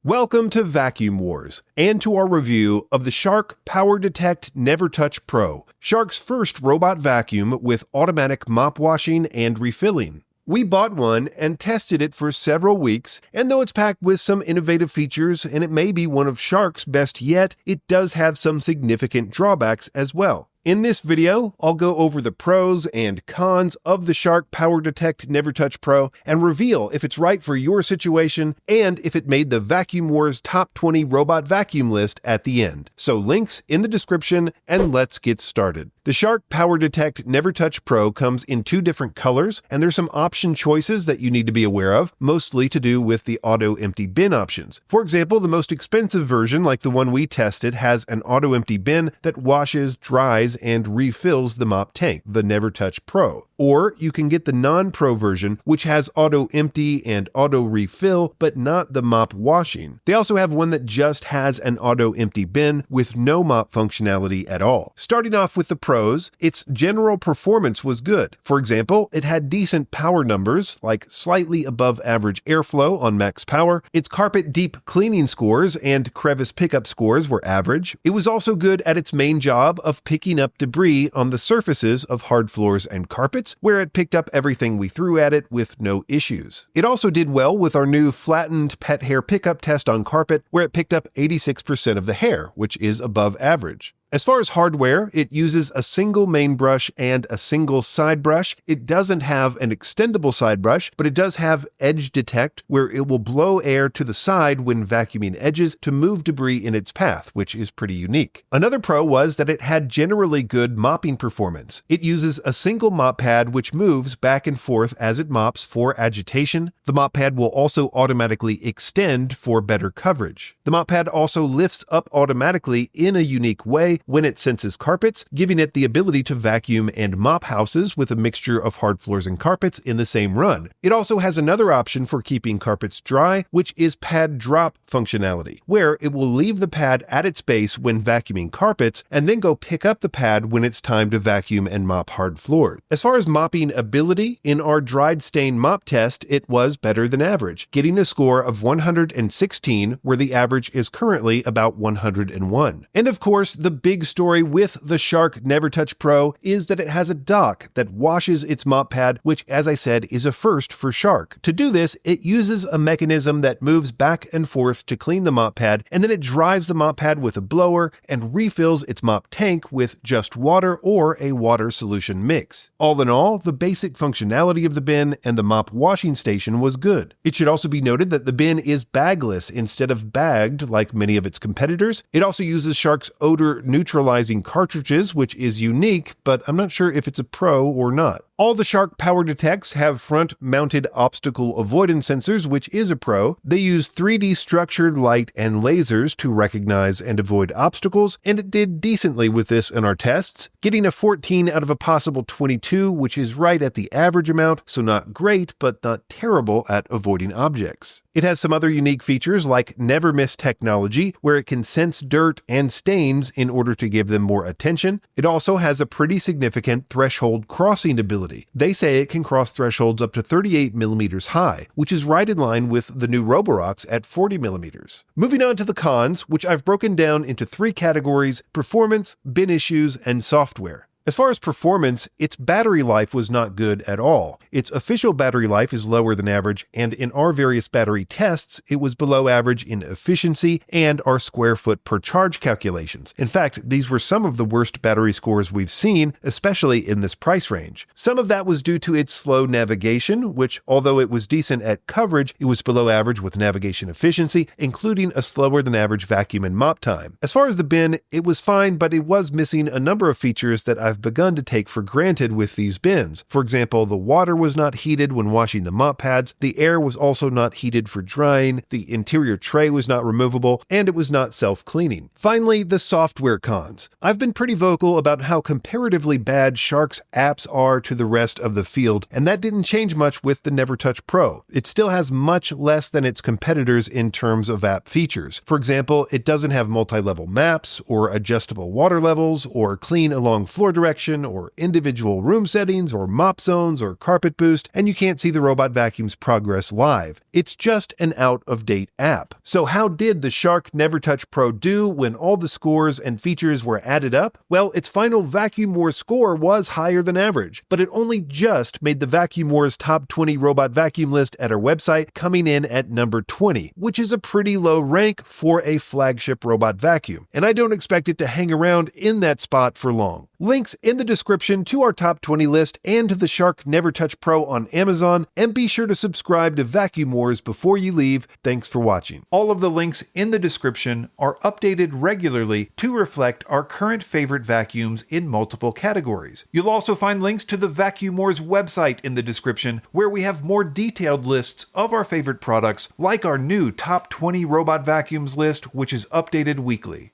Welcome to Vacuum Wars, and to our review of the Shark PowerDetect Nevertouch Pro, Shark's first robot vacuum with automatic mop washing and refilling. We bought one and tested it for several weeks, and though it's packed with some innovative features and it may be one of Shark's best yet, it does have some significant drawbacks as well. In this video, I'll go over the pros and cons of the Shark PowerDetect Nevertouch Pro and reveal if it's right for your situation and if it made the Vacuum Wars Top 20 Robot Vacuum list at the end. So links in the description, and let's get started. The Shark PowerDetect Nevertouch Pro comes in two different colors, and there's some option choices that you need to be aware of, mostly to do with the auto empty bin options. For example, the most expensive version, like the one we tested, has an auto empty bin that washes, dries, and refills the mop tank, the Nevertouch Pro. Or you can get the non-pro version, which has auto empty and auto refill, but not the mop washing. They also have one that just has an auto empty bin with no mop functionality at all. Starting off with the pros, its general performance was good. For example, it had decent power numbers, like slightly above average airflow on max power. Its carpet deep cleaning scores and crevice pickup scores were average. It was also good at its main job of picking up debris on the surfaces of hard floors and carpets, where it picked up everything we threw at it with no issues. It also did well with our new flattened pet hair pickup test on carpet, where it picked up 86% of the hair, which is above average. As far as hardware, it uses a single main brush and a single side brush. It doesn't have an extendable side brush, but it does have edge detect, where it will blow air to the side when vacuuming edges to move debris in its path, which is pretty unique. Another pro was that it had generally good mopping performance. It uses a single mop pad which moves back and forth as it mops for agitation. The mop pad will also automatically extend for better coverage. The mop pad also lifts up automatically in a unique way when it senses carpets, giving it the ability to vacuum and mop houses with a mixture of hard floors and carpets in the same run. It also has another option for keeping carpets dry, which is pad drop functionality, where it will leave the pad at its base when vacuuming carpets and then go pick up the pad when it's time to vacuum and mop hard floors. As far as mopping ability, in our dried stain mop test, it was better than average, getting a score of 116, where the average is currently about 101. And of course, the big story with the Shark Nevertouch Pro is that it has a dock that washes its mop pad, which, as I said, is a first for Shark. To do this, it uses a mechanism that moves back and forth to clean the mop pad, and then it drives the mop pad with a blower and refills its mop tank with just water or a water solution mix. All in all, the basic functionality of the bin and the mop washing station was good. It should also be noted that the bin is bagless instead of bagged like many of its competitors. It also uses Shark's odor neutralizing cartridges, which is unique, but I'm not sure if it's a pro or not. All the Shark PowerDetects have front-mounted obstacle avoidance sensors, which is a pro. They use 3D structured light and lasers to recognize and avoid obstacles, and it did decently with this in our tests, getting a 14 out of a possible 22, which is right at the average amount, so not great, but not terrible at avoiding objects. It has some other unique features like never miss technology, where it can sense dirt and stains in order to give them more attention. It also has a pretty significant threshold crossing ability. They say it can cross thresholds up to 38 millimeters high, which is right in line with the new Roborocks at 40 millimeters. Moving on to the cons, which I've broken down into three categories: performance, bin issues, and software. As far as performance, its battery life was not good at all. Its official battery life is lower than average, and in our various battery tests, it was below average in efficiency and our square foot per charge calculations. In fact, these were some of the worst battery scores we've seen, especially in this price range. Some of that was due to its slow navigation, which, although it was decent at coverage, it was below average with navigation efficiency, including a slower than average vacuum and mop time. As far as the bin, it was fine, but it was missing a number of features that I've begun to take for granted with these bins. For example, the water was not heated when washing the mop pads, the air was also not heated for drying, the interior tray was not removable, and it was not self-cleaning. Finally, the software cons. I've been pretty vocal about how comparatively bad Shark's apps are to the rest of the field, and that didn't change much with the Nevertouch Pro. It still has much less than its competitors in terms of app features. For example, it doesn't have multi-level maps, or adjustable water levels, or clean along floor directions, direction or individual room settings or mop zones or carpet boost, and you can't see the robot vacuum's progress live. It's just an out-of-date app. So how did the Shark Nevertouch Pro do when all the scores and features were added up? Well, its final Vacuum Wars score was higher than average, but it only just made the Vacuum Wars Top 20 Robot Vacuum list at our website, coming in at number 20, which is a pretty low rank for a flagship robot vacuum, and I don't expect it to hang around in that spot for long. Links in the description to our top 20 list and to the Shark Nevertouch Pro on Amazon, and be sure to subscribe to Vacuum Wars before you leave. Thanks for watching. All of the links in the description are updated regularly to reflect our current favorite vacuums in multiple categories. You'll also find links to the Vacuum Wars website in the description, where we have more detailed lists of our favorite products, like our new top 20 robot vacuums list, which is updated weekly.